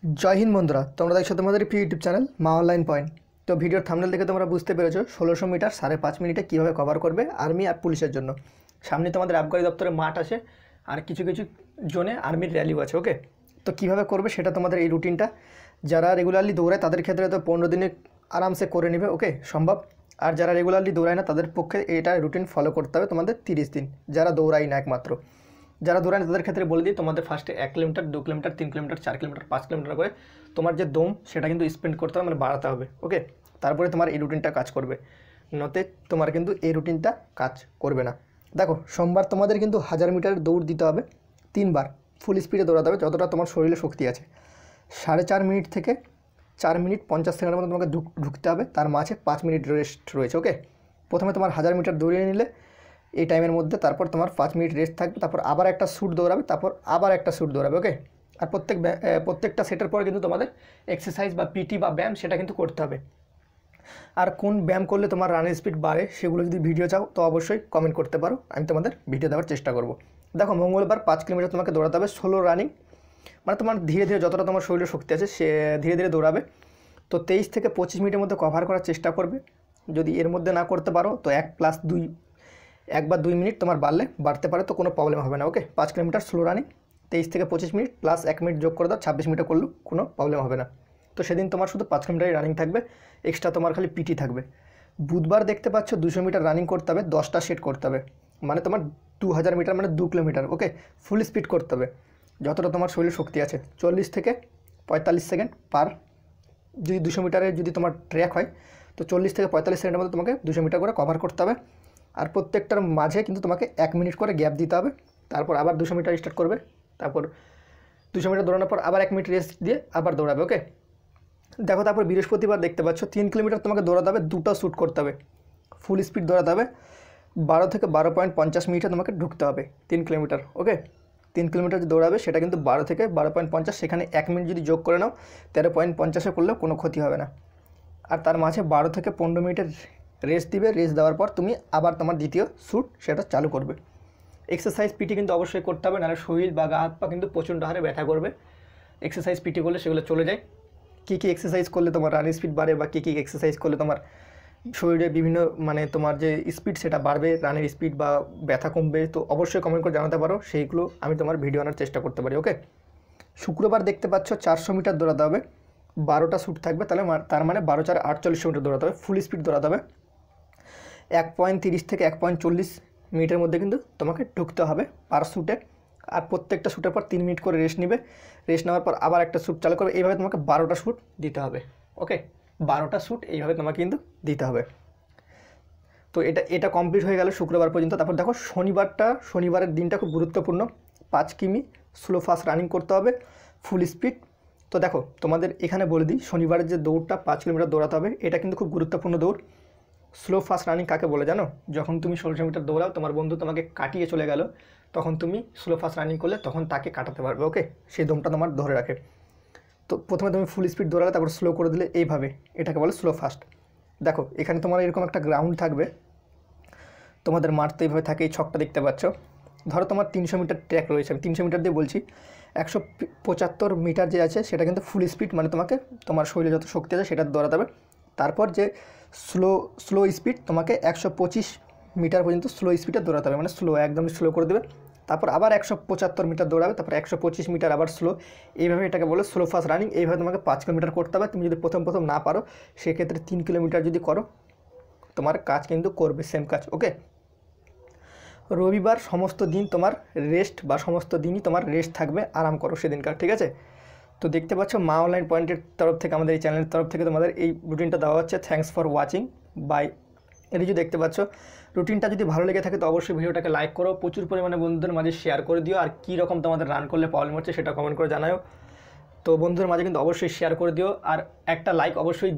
জয় হিন্দ বন্ধুরা, তোমরা দেখছো তোমাদের প্রিয় ইউটিউব চ্যানেল মা অনলাইন পয়েন্ট। তো ভিডিওর থাম্বনেল দেখে তোমরা বুঝতে পেরেছো 1600 মিটার 5.5 মিনিটে কীভাবে কভার করবে আর্মি আর পুলিশের জন্য। সামনে তোমাদের আবগারি দপ্তরে মাঠ আছে আর কিছু কিছু জোনে আর্মির র্যালিও আছে। ওকে, তো কীভাবে করবে সেটা তোমাদের এই রুটিনটা যারা রেগুলারলি দৌড়ায় তাদের ক্ষেত্রে তো 15 দিনে আরামসে করে নেবে। ওকে, সম্ভব। আর যারা রেগুলারলি দৌড়ায় না তাদের পক্ষে এটা রুটিন ফলো করতে হবে তোমাদের 30 দিন। যারা দৌড়ায় না, একমাত্র যারা দৌড়ায় না তাদের ক্ষেত্রে বলে দিই, তোমাদের ফার্স্টে 1 kilometre, 2 kilometre, 3 kilometre, 4 kilometre, 5 kilometre করে তোমার যে দম সেটা কিন্তু স্পেন্ড করতে হবে, মানে বাড়াতে হবে। ওকে, তারপরে তোমার এই রুটিনটা কাজ করবে, নতে তোমার কিন্তু এই রুটিনটা কাজ করবে না। দেখো, সোমবার তোমাদের কিন্তু 1000 মিটার দৌড় দিতে হবে 3 বার, ফুল স্পিডে দৌড়াতে হবে যতটা তোমার শরীরে শক্তি আছে। 4.5 মিনিট থেকে 4 মিনিট 50 সেকেন্ডের মতো তোমাকে ঢুকতে হবে, তার মাঝে 5 মিনিট রেস্ট রয়েছে। ওকে, প্রথমে তোমার 1000 মিটার দৌড়িয়ে নিলে এই টাইমের মধ্যে, তারপর তোমার 5 মিনিট রেস্ট থাকবে, তারপর আবার একটা শ্যুট দৌড়াবে, তারপর আবার একটা শ্যুট দৌড়াবে। ওকে, আর প্রত্যেকটা সেটের পরে কিন্তু তোমাদের এক্সারসাইজ বা পিটি বা ব্যায়াম সেটা কিন্তু করতে হবে। আর কোন ব্যায়াম করলে তোমার রানের স্পিড বাড়ে সেগুলো যদি ভিডিও চাও তো অবশ্যই কমেন্ট করতে পারো, আমি তোমাদের ভিডিও দেওয়ার চেষ্টা করব। দেখো, মঙ্গলবার 5 কিলোমিটার তোমাকে দৌড়াতে হবে স্লো রানিং, মানে তোমার ধীরে ধীরে যতটা তোমার শরীরে শক্তি আছে সে ধীরে ধীরে দৌড়াবে। তো 23 থেকে 25 মিনিটের মধ্যে কভার করার চেষ্টা করবে। যদি এর মধ্যে না করতে পারো তো 1 বা 2 মিনিট তোমার বাড়তে পারে, তো কোনো প্রবলেম হবে না। ওকে, 5 কিলোমিটার স্লো রানিং 23 থেকে 25 মিনিট প্লাস 1 মিনিট যোগ করে দাও, 26 মিনিটে করলেও কোনো প্রবলেম হবে না। তো সেদিন তোমার শুধু 5 কিলোমিটারই রানিং থাকবে, এক্সট্রা তোমার খালি পিটি থাকবে। বুধবার দেখতে পাচ্ছ 200 মিটার রানিং করতে হবে, 10টা সেট করতে হবে, মানে তোমার 2000 মিটার মানে 2 কিলোমিটার। ওকে, ফুল স্পিড করতে হবে যতটা তোমার শরীরে শক্তি আছে। 40 থেকে 45 সেকেন্ড পার, যদি 200 মিটারের যদি তোমার ট্র্যাক হয় তো 40 থেকে 45 সেকেন্ডের মধ্যে তোমাকে 200 মিটার করে কভার করতে হবে। আর প্রত্যেকটার মাঝে কিন্তু তোমাকে 1 মিনিট করে গ্যাপ দিতে হবে, তারপর আবার 200 মিটার স্টার্ট করবে, তারপর 200 মিটার দৌড়ানোর পর আবার 1 মিনিট রেস্ট দিয়ে আবার দৌড়াবে। ওকে, দেখো, তারপর বৃহস্পতিবার দেখতে পাচ্ছ 3 কিলোমিটার তোমাকে দৌড়াতে হবে, 2টা শ্যুট করতে হবে, ফুল স্পিড দৌড়াতে হবে। 12 থেকে 12.50 মিনিটে তোমাকে ঢুকতে হবে 3 কিলোমিটার। ওকে, 3 কিলোমিটার যে দৌড়াবে সেটা কিন্তু 12 থেকে 12.50, সেখানে 1 মিনিট যদি যোগ করে নাও 13.50 করলেও কোনো ক্ষতি হবে না। আর তার মাঝে 12 থেকে 15 মিনিটের রেস্ট দিবে, রেস্ট দেওয়ার পর তুমি আবার তোমার দ্বিতীয় শ্যুট সেটা চালু করবে। এক্সারসাইজ পিটি কিন্তু অবশ্যই করতে হবে, নাহলে শরীর বা গা হাত পা কিন্তু প্রচণ্ড হারে ব্যথা করবে। এক্সারসাইজ পিটি করলে সেগুলো চলে যায়। কী কী এক্সারসাইজ করলে তোমার রানিং স্পিড বাড়ে বা কী কী এক্সারসাইজ করলে তোমার শরীরে বিভিন্ন মানে তোমার যে স্পিড সেটা বাড়বে, রানের স্পিড বা ব্যথা কমবে, তো অবশ্যই কমেন্ট করে জানাতে পারো, সেইগুলো আমি তোমার ভিডিও আনার চেষ্টা করতে পারি। ওকে, শুক্রবার দেখতে পাচ্ছ 400 মিটার দৌড়াতে হবে, 12টা শ্যুট থাকবে, তাহলে তার মানে 12 4 48 মিটার দৌড়াতে হবে, ফুল স্পিড দৌড়াতে হবে। 1.30 থেকে 1.40 মিনিটের মধ্যে কিন্তু তোমাকে ঢুকতে হবে পার শ্যুটে। আর প্রত্যেকটা শ্যুটের পর 3 মিনিট করে রেস্ট নেবে, রেস্ট নেওয়ার পর আবার একটা শ্যুট চালু করবে, এইভাবে তোমাকে 12টা শ্যুট দিতে হবে। ওকে, 12টা শ্যুট এইভাবে তোমাকে কিন্তু দিতে হবে। তো এটা কমপ্লিট হয়ে গেল শুক্রবার পর্যন্ত। তারপর দেখো, শনিবারের দিনটা খুব গুরুত্বপূর্ণ। 5 কিমি স্লো ফাস্ট রানিং করতে হবে, ফুল স্পিড। তো দেখো, তোমাদের এখানে বলে দিই, শনিবারের যে দৌড়টা 5 কিলোমিটার দৌড়াতে হবে এটা কিন্তু খুব গুরুত্বপূর্ণ দৌড়। স্লো ফাস্ট রানিং কাকে বলে জানো? যখন তুমি 1600 মিটার দৌড়াও, তোমার বন্ধু তোমাকে কাটিয়ে চলে গেল, তখন তুমি স্লো ফাস্ট রানিং করলে তখন তাকে কাটাতে পারবে। ওকে, সেই দমটা তোমার ধরে রাখে। তো প্রথমে তুমি ফুল স্পিড দৌড়ালে, তারপর স্লো করে দিলে, এইভাবে এটাকে বলে স্লো ফাস্ট। দেখো, এখানে তোমার এরকম একটা গ্রাউন্ড থাকবে, তোমাদের মাঠ তো এইভাবে থাকে, এই ছকটা দেখতে পাচ্ছ। ধরো তোমার 300 মিটার ট্র্যাক রয়েছে, আমি 300 মিটার দিয়ে বলছি, 175 মিটার যে আছে সেটা কিন্তু ফুল স্পিড, মানে তোমাকে তোমার শরীরে যত শক্তি আছে সেটা দৌড়াতে হবে। তারপর যে স্লো স্পিড তোমাকে 125 মিটার পর্যন্ত স্লো স্পিডে দৌড়াতে হবে, মানে একদম স্লো করে দেবে। তারপর আবার 175 মিটার দৌড়াবে, তারপর 125 মিটার আবার স্লো, এইভাবে এটাকে বলে স্লো ফাস্ট রানিং। এইভাবে তোমাকে 5 কিলোমিটার করতে হবে। তুমি যদি প্রথম না পারো সেক্ষেত্রে 3 কিলোমিটার যদি করো তোমার কাজ কিন্তু করবে, সেম কাজ। ওকে, রবিবার সমস্ত দিন তোমার রেস্ট, বা সমস্ত দিনই তোমার রেস্ট থাকবে, আরাম করো সেদিনকার, ঠিক আছে? তো দেখতে পাচ্ছ মা অনলাইন পয়েন্টের তরফ থেকে, আমাদের এই চ্যানেলের তরফ থেকে তোমাদের এই রুটিনটা দেওয়া হচ্ছে। Thanks for watching by. Riju, দেখতে পাচ্ছ রুটিনটা যদি ভালো লেগে থাকে তো অবশ্যই ভিডিওটাকে লাইক করো, প্রচুর পরিমাণে বন্ধুদের মাঝে শেয়ার করে দিও। আর কী রকম তোমাদের রান করলে প্রবলেম হচ্ছে সেটা কমেন্ট করে জানাও। তো বন্ধুদের মাঝে কিন্তু অবশ্যই শেয়ার করে দিও, আর একটা লাইক অবশ্যই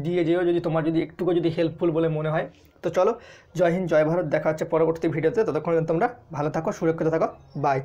দিয়ে যেও যদি তোমার যদি একটুকু যদি হেল্পফুল বলে মনে হয়। তো চলো, জয় হিন্দ, জয় ভারত, দেখা হচ্ছে পরবর্তী ভিডিওতে। ততক্ষণ তোমরা ভালো থাকো, সুরক্ষিত থাকো, বাই।